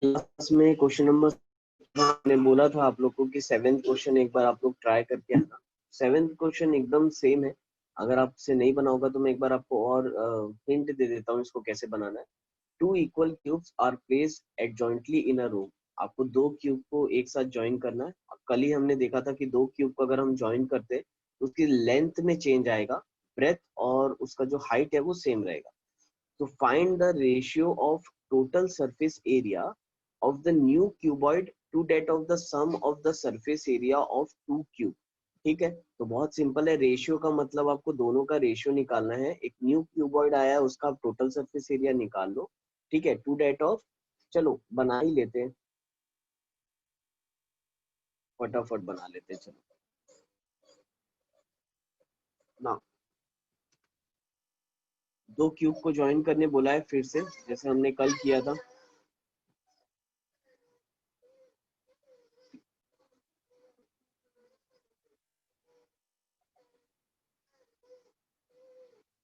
Class में question number मैंने बोला था आप लोग को कि 7th क्वेश्चन एक बार आप लोग ट्राई करके आना। 7th क्वेश्चन एकदम सेम है। अगर आपसे नहीं बना होगा तो मैं एक बार आपको और हिंट दे देता हूँ इसको कैसे बनाना है। 2 इक्वल क्यूब्स आर प्लेस्ड एडजॉइंटली इन अ रो। आपको दो क्यूब को एक साथ ज्वाइन करना है। कल ही हमने देखा था कि दो क्यूब को अगर हम ज्वाइन करते हैं तो उसकी लेंथ में चेंज आएगा, ब्रेथ और उसका जो हाइट है वो सेम रहेगा। तो find the ratio of total surface area of the new cuboid to that of the sum of the surface area of two cube। ठीक है, तो बहुत सिंपल है। रेशियो का मतलब आपको दोनों का रेशियो निकालना है। एक न्यू क्यूबॉइड आया है उसका आप टोटल सरफेस एरिया निकाल लो। ठीक है, टू डेट ऑफ, चलो बना ही लेते हैं, फटाफट बना लेते हैं। चलो ना, दो क्यूब को ज्वाइन करने बोला है फिर से, जैसे हमने कल किया था।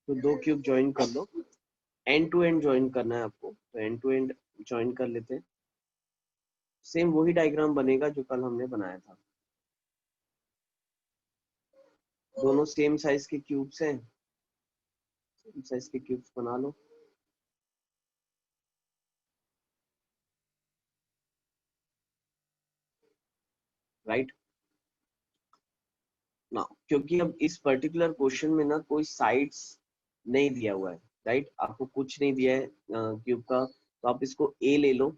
तो दो क्यूब ज्वाइन कर लो, एंड टू एंड ज्वाइन करना है आपको, तो एंड टू एंड ज्वाइन कर लेते हैं। सेम वही डायग्राम बनेगा जो कल हमने बनाया था। दोनों सेम साइज के क्यूब्स हैं, सेम साइज के क्यूब्स बना लो। राइट ना, क्योंकि अब इस पर्टिकुलर क्वेश्चन में ना कोई साइड्स नहीं दिया हुआ है। राइट, आपको कुछ नहीं दिया है क्यूब का, तो आप इसको ए ले लो।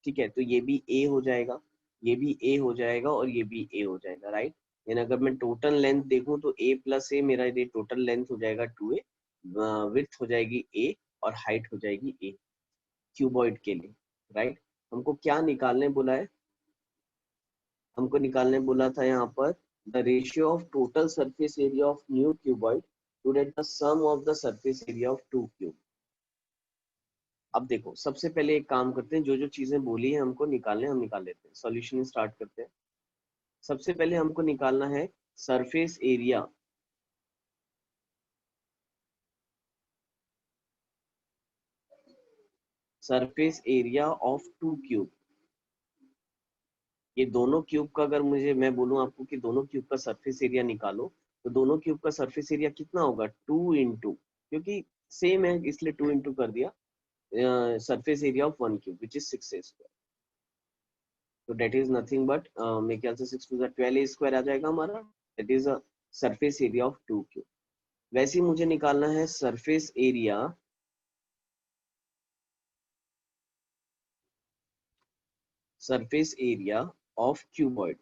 ठीक है, तो ये भी ए हो जाएगा, ये भी ए हो जाएगा और ये भी ए हो जाएगा। राइट, यानी अगर मैं टोटल लेंथ देखूं तो ए प्लस ए मेरा ये टोटल लेंथ हो जाएगा 2a, विड्थ हो जाएगी ए और हाइट हो जाएगी ए क्यूबॉइड के लिए। राइट, हमको क्या निकालने बोला है? हमको निकालने बोला था यहाँ पर the ratio of total surface area of new cuboid to get the sum of the surface area of two cube. अब देखो, सबसे पहले एक काम करते हैं, जो जो चीजें बोली है हमको निकालने, हम निकाल लेते हैं। सॉल्यूशन स्टार्ट करते हैं। सबसे पहले हमको निकालना है surface area. Surface area of two cube. ये दोनों क्यूब का अगर मुझे मैं बोलूं आपको कि दोनों क्यूब का सरफेस एरिया निकालो, तो दोनों क्यूब का सरफेस एरिया कितना होगा? 2 इंटू, क्योंकि सेम है इसलिए 2 इंटू कर दिया, surface area of one cube which is 6a square. तो डेट इज नथिंग बट, मेरे ख्याल से 6 टू 12a स्क्वायर आ जाएगा हमारा। That is a surface area of two cube. वैसे ही मुझे निकालना है surface area, surface area of cuboid.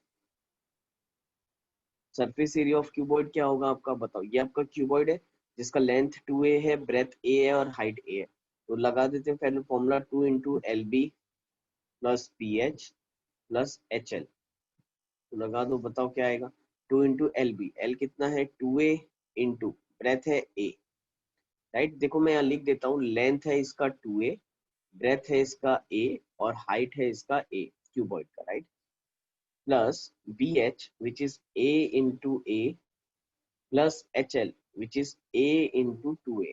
Surface area of cuboid क्या होगा आपका, बताओ। ये आपका क्यूबॉइड है जिसका लेंथ 2a है, ब्रेथ a है और हाइट a है। तो लगा देते हैं पहले formula, 2 into LB plus PH plus HL। तो लगा दो, बताओ क्या आएगा। 2 इंटू LB, L कितना है 2a, इंटू ब्रेथ है a। राइट, देखो मैं यहाँ लिख देता हूँ, लेंथ है इसका 2a, ब्रेथ है इसका a और हाइट है इसका a क्यूबॉइड का। Right, plus BH which is a into a plus HL which is a into 2a।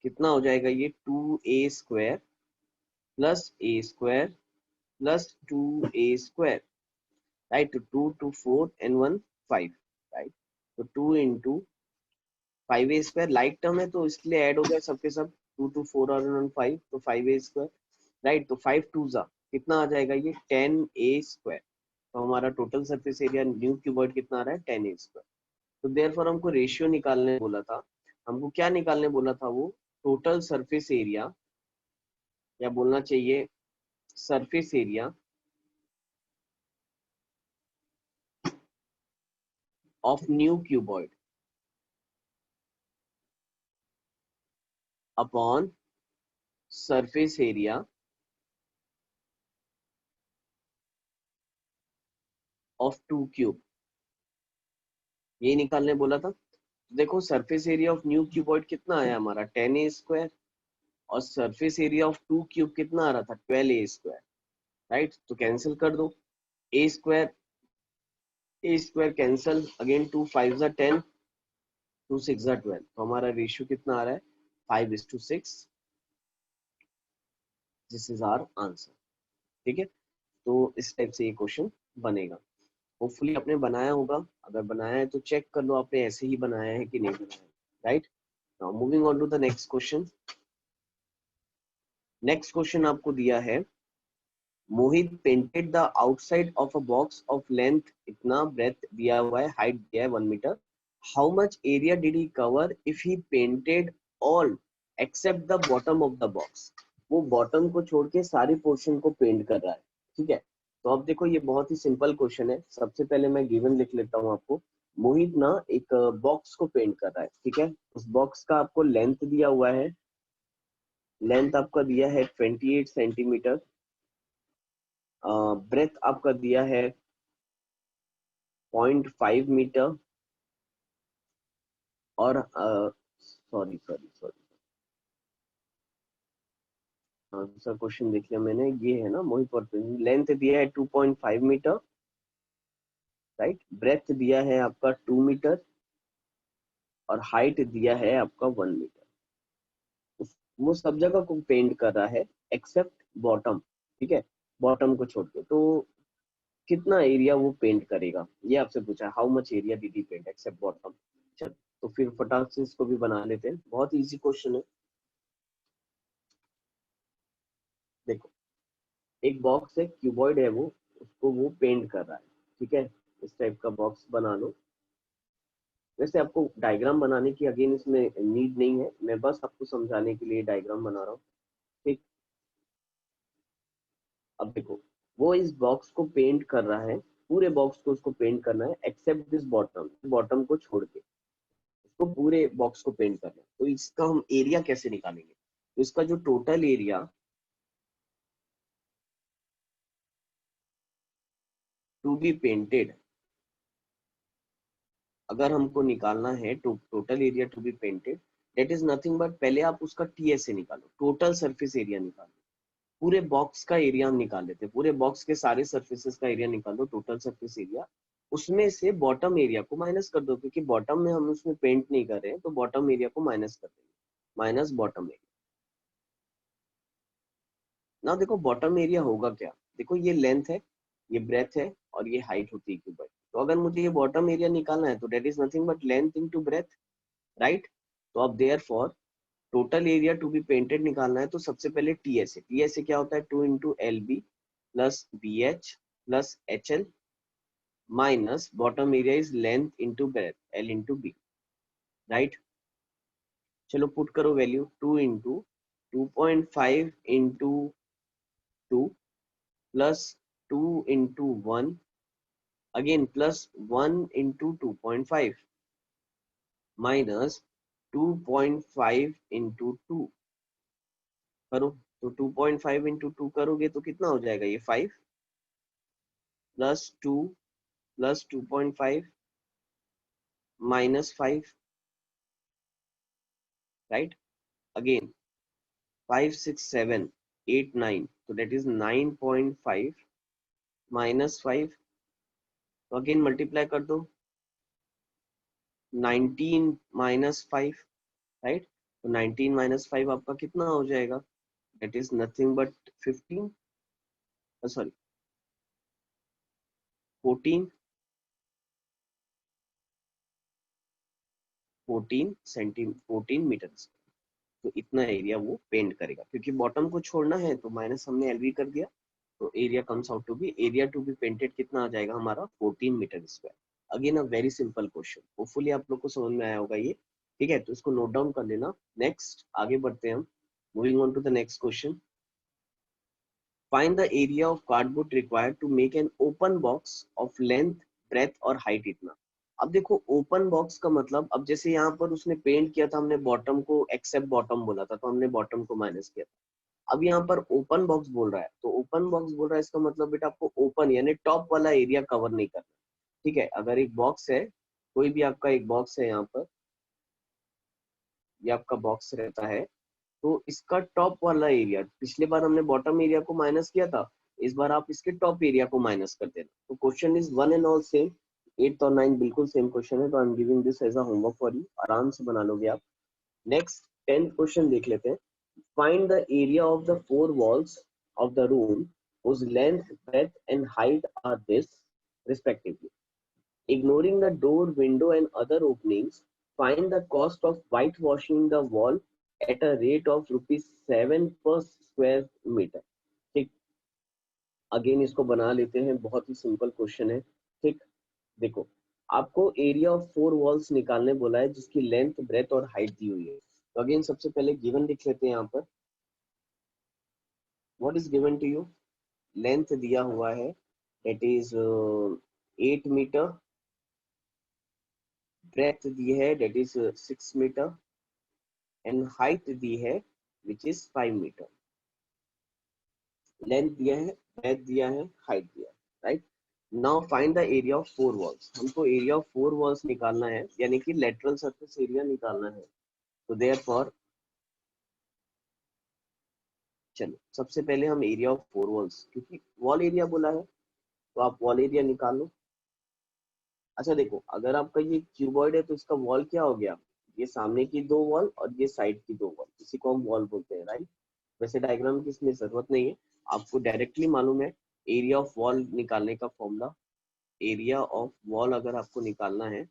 कितना हो जाएगा ये? 2a square plus a square plus 2a square. Right, तो 2 2 4 and 1 5। राइट, तो 2 into 5a square, like term है तो इसलिए add हो गया सबके सब, 2 2 4 और 1 5, तो 5a स्क्वायर। राइट, तो 5 2 जा कितना आ जाएगा ये? 10a square. तो हमारा total surface area new cuboid कितना आ रहा है? 10a square. तो देयरफॉर हमको रेशियो निकालने बोला था। हमको क्या निकालने बोला था? वो टोटल सरफेस एरिया, या बोलना चाहिए surface area of new cuboid upon surface area of two cube. ये निकालने बोला था। देखो, surface area of new cuboid कितना आया हमारा? 10a स्क्वायर, और surface area of two cube कितना आ रहा था? 12a square. राइट, तो कैंसिल कर दो, a square A square cancel, again 2 5 जा 10, 2 6 जा 12। तो हमारा रेशियो कितना आ रहा है? 5:6, दिस इज आवर आंसर। ठीक है, तो इस टाइप से ये क्वेश्चन बनेगा। होपफुली आपने बनाया होगा, अगर बनाया है तो चेक कर लो आपने ऐसे ही बनाया है कि नहीं बनाया है। Right, now moving on to the next question. Next question आपको दिया है, Mohit painted the outside of a box of length इतना, ब्रेथ दिया हुआ है, हाइट दिया है 1 metre, how much area did he cover if he painted all except the bottom of the box. वो बॉटम को छोड़ के सारी पोर्शन को पेंट कर रहा है। ठीक है, तो अब देखो ये बहुत ही सिंपल क्वेश्चन है। सबसे पहले मैं गिवन लिख लेता हूँ आपको। मोहित ना एक बॉक्स को पेंट कर रहा है। ठीक है, उस बॉक्स का आपको लेंथ दिया हुआ है, लेंथ आपका दिया है 28 सेंटीमीटर, ब्रेथ आपका दिया है 0.5 मीटर, और सॉरी सॉरी सॉरी दूसरा क्वेश्चन देख लिया मैंने, ये है ना मोहित और लेंथ दिया है 2.5 मीटर, राइट, ब्रेथ दिया है आपका 2 मीटर, और हाइट दिया है आपका 1 मीटर। वो सब जगह को पेंट कर रहा है एक्सेप्ट बॉटम। ठीक है, बॉटम को छोड़ के, तो कितना एरिया वो पेंट करेगा ये आपसे पूछा है, how much area did he paint except bottom. चल, तो फिर फटाक से इसको भी बना लेते हैं, बहुत इजी क्वेश्चन है। देखो, एक बॉक्स है, क्यूबॉइड है वो, उसको वो पेंट कर रहा है। ठीक है, इस टाइप का बॉक्स बना लो। वैसे आपको डायग्राम बनाने की अगेन इसमें नीड नहीं है, मैं बस आपको समझाने के लिए डायग्राम बना रहा हूँ। ठीक, अब देखो, वो इस बॉक्स को पेंट कर रहा है, पूरे बॉक्स को उसको पेंट करना है एक्सेप्ट दिस बॉटम, बॉटम को छोड़ के उसको पूरे बॉक्स को पेंट करना है। तो इसका हम एरिया कैसे निकालेंगे? तो इसका जो total area to be painted, अगर हमको निकालना है total area to be painted, that is nothing but, पहले आप उसका टीएसए निकालो, टोटल सरफेस एरिया निकालो। पूरे बॉक्स का एरिया हम निकाल लेते हैं, पूरे बॉक्स के सारे सरफेसेस का एरिया निकाल दो, टोटल सरफेस एरिया। उसमें से बॉटम एरिया को माइनस कर दो, क्योंकि बॉटम में हम उसमें पेंट नहीं कर रहे हैं, तो बॉटम एरिया को माइनस कर देंगे, माइनस बॉटम एरिया। ना देखो बॉटम एरिया होगा क्या, देखो ये लेंथ है, ये ब्रेथ है, और ये हाइट होती है क्यूबॉइड। तो अगर मुझे ये बॉटम एरिया निकालना है तो that is nothing but length into breadth, right. तो अब therefore total area to be painted निकालना है, तो सबसे पहले टीएसए, टीएसए क्या होता है, 2 × LB plus BH plus HL minus bottom area is length into breadth, L × B, right. चलो पुट करो value, 2 × 2.5 × 2 plus 2 × 1 again plus 1 × 2.5 minus 2.5 × 2 करो। तो 2.5 × 2 करोगे तो कितना हो जाएगा, ये 5 plus 2 plus 2.5 minus 5, right. Again 5 6 7 8 9, तो that is 9.5 माइनस 5, तो अगेन मल्टीप्लाई कर दो, 19 माइनस 5, राइट। तो 19 माइनस 5 आपका कितना हो जाएगा, that is nothing but 15, sorry 14, 14 metre. तो इतना एरिया वो पेंट करेगा, क्योंकि बॉटम को छोड़ना है तो माइनस हमने एलवी कर दिया, तो area comes out to be, area to be painted कितना आ जाएगा हमारा, 14 metre square. Again a very simple question, hopefully आप लोग को समझ में आया होगा ये। ठीक है, तो इसको नोट डाउन कर लेना। नेक्स्ट आगे बढ़ते हैं हम, moving on to the next question. Find the area of cardboard required to make an open box of length breadth और हाइट इतना। अब देखो ओपन बॉक्स का मतलब, अब जैसे यहाँ पर उसने पेंट किया था, हमने बॉटम को एक्सेप्ट बॉटम बोला था, तो हमने बॉटम को माइनस किया था। अब यहाँ पर ओपन बॉक्स बोल रहा है, तो ओपन बॉक्स बोल रहा है, इसका मतलब बेटा आपको ओपन यानी टॉप वाला एरिया कवर नहीं करना। ठीक है, अगर एक बॉक्स है, कोई भी आपका एक बॉक्स है यहाँ पर, ये आपका बॉक्स रहता है, तो इसका टॉप वाला एरिया, पिछले बार हमने बॉटम एरिया को माइनस किया था, इस बार आप इसके टॉप एरिया को माइनस कर देना। तो question is one and all same, 8 और 9 बिल्कुल सेम क्वेश्चन है, तो I am giving this as a homework for you, आराम से बना लोगे आप। नेक्स्ट 10th क्वेश्चन देख लेते हैं। Find the area of the four walls of the room whose length, breadth, and height are this, respectively. Ignoring the door, window, and other openings, find the cost of whitewashing the wall at a rate of ₹7 per square meter. ठीक, again इसको बना लेते हैं, बहुत ही simple question है. ठीक, देखो आपको एरिया ऑफ फोर वॉल्स निकालने बोला है जिसकी लेंथ, ब्रेथ और हाइट दी हुई है. तो अगेन सबसे पहले गिवन लिख लेते हैं यहाँ पर. What is given to you? Length दिया हुआ है, दैट इज 8 मीटर. ब्रेथ दी है, that is 6 metre. And height दी है विच इज 5 मीटर. लेंथ दिया है, ब्रेथ दिया है, हाइट दिया है. Right, now find the area of four walls. हमको एरिया ऑफ फोर वॉल्स निकालना है, यानी कि लेटरल सरफेस एरिया निकालना है. तो देयरफॉर चलो सबसे पहले हम एरिया ऑफ फोर वॉल्स, क्योंकि वॉल एरिया बोला है तो आप वॉल एरिया निकाल लो. अच्छा देखो, अगर आपका ये क्यूबॉइड है तो इसका वॉल क्या हो गया? ये सामने की दो वॉल और ये साइड की दो वॉल, इसी को हम वॉल बोलते हैं. राइट, वैसे डायग्राम की इसमें जरूरत नहीं है, आपको डायरेक्टली मालूम है एरिया ऑफ वॉल निकालने का फॉर्मूला. एरिया ऑफ वॉल अगर आपको निकालना है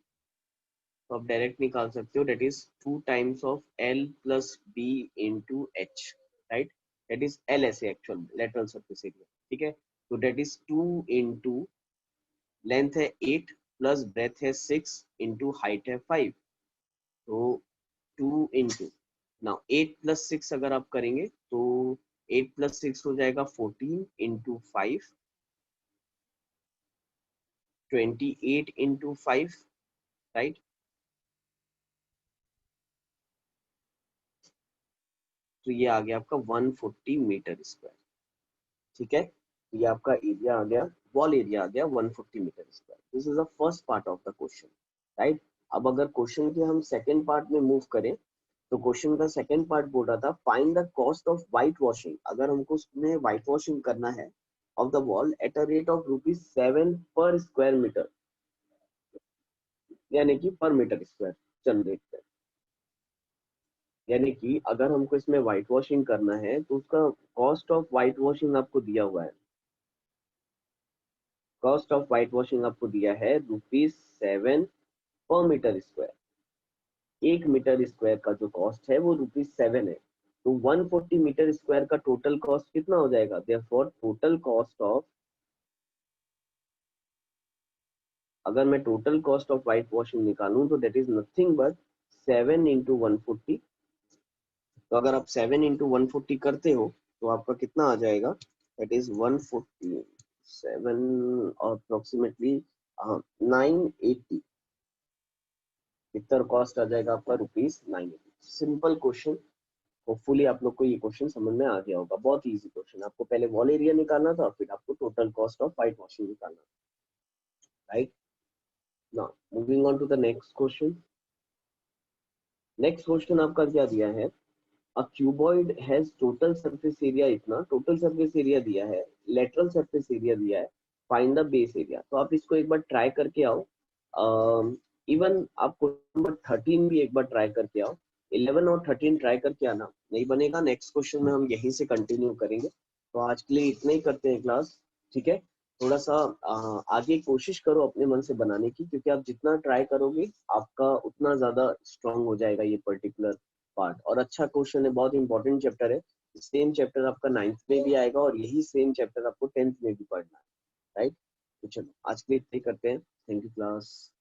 तो आप डायरेक्ट निकाल सकते हो, that is 2 times of L plus B into H. Right, that is L ऐसे एक्चुअल लेटरल सरफेस एरिया. ठीक है, तो दैट इज 2 इंटू लेंथ है 8 प्लस ब्रेथ है 6 इंटू हाइट है 5. तो 2 इंटू, नाउ 8 प्लस 6 अगर आप करेंगे तो 8 प्लस 6 हो जाएगा 14 इंटू 5, 28 इंटू 5. राइट, तो ये आ गया आपका 140 मीटर स्क्वायर. ठीक है, तो ये आपका एरिया आ गया, वॉल एरिया आ गया 140 metre square. This is the first part of the question. Right, अब अगर क्वेश्चन के हम सेकंड पार्ट में मूव करें तो क्वेश्चन का सेकंड पार्ट बोल रहा था find the cost of white washing. अगर हमको उसमें व्हाइट वॉशिंग करना है of the wall at a rate of ₹7 पर स्क्वायर मीटर, यानी कि पर मीटर स्क्वायर जनरेट कर. यानी कि अगर हमको इसमें व्हाइट वॉशिंग करना है तो उसका कॉस्ट ऑफ व्हाइट वॉशिंग आपको दिया हुआ है. कॉस्ट ऑफ व्हाइट वॉशिंग आपको दिया है ₹7 पर मीटर स्क्वायर. 1 मीटर स्क्वायर का जो कॉस्ट है वो ₹7 है. तो 140 मीटर स्क्वायर का टोटल कॉस्ट कितना हो जाएगा? देयरफॉर टोटल कॉस्ट ऑफ, अगर मैं total cost of white washing निकालूं तो that is nothing but 7 into 140. तो अगर आप 7 इंटू 140 करते हो तो आपका कितना आ जाएगा? That is 140 7 approximately 980. इतना कॉस्ट आ जाएगा आपका ₹980. Simple question. होपफुली आप लोग को ये क्वेश्चन समझ में आ गया होगा. बहुत इजी क्वेश्चन. आपको पहले वॉल एरिया निकालना था, फिर आपको total cost of white washing निकालना था. Right, now moving on to the next question. Next question आपका क्या दिया है? A cuboid has total surface area इतना, टोटल सरफेस एरिया दिया है, लेटरल सरफेस एरिया दिया है, फाइंड द बेस एरिया. तो आप इसको एक बार ट्राई करके आओ. इवन आप क्वेश्चन नंबर 13 भी एक बार ट्राई करके आओ. 11 और 13 ट्राई करके आना. नहीं बनेगा नेक्स्ट क्वेश्चन में हम यहीं से कंटिन्यू करेंगे. तो आज के लिए इतना ही करते हैं क्लास. ठीक है, थोड़ा सा आगे कोशिश करो अपने मन से बनाने की, क्योंकि आप जितना ट्राई करोगे आपका उतना ज्यादा स्ट्रांग हो जाएगा ये पर्टिकुलर पार्ट. और अच्छा क्वेश्चन है, बहुत इंपॉर्टेंट चैप्टर है. सेम चैप्टर आपका 9th में भी आएगा और यही सेम चैप्टर आपको 10th में भी पढ़ना है. राइट, तो चलो आज के लिए इतना ही करते हैं. Thank you class.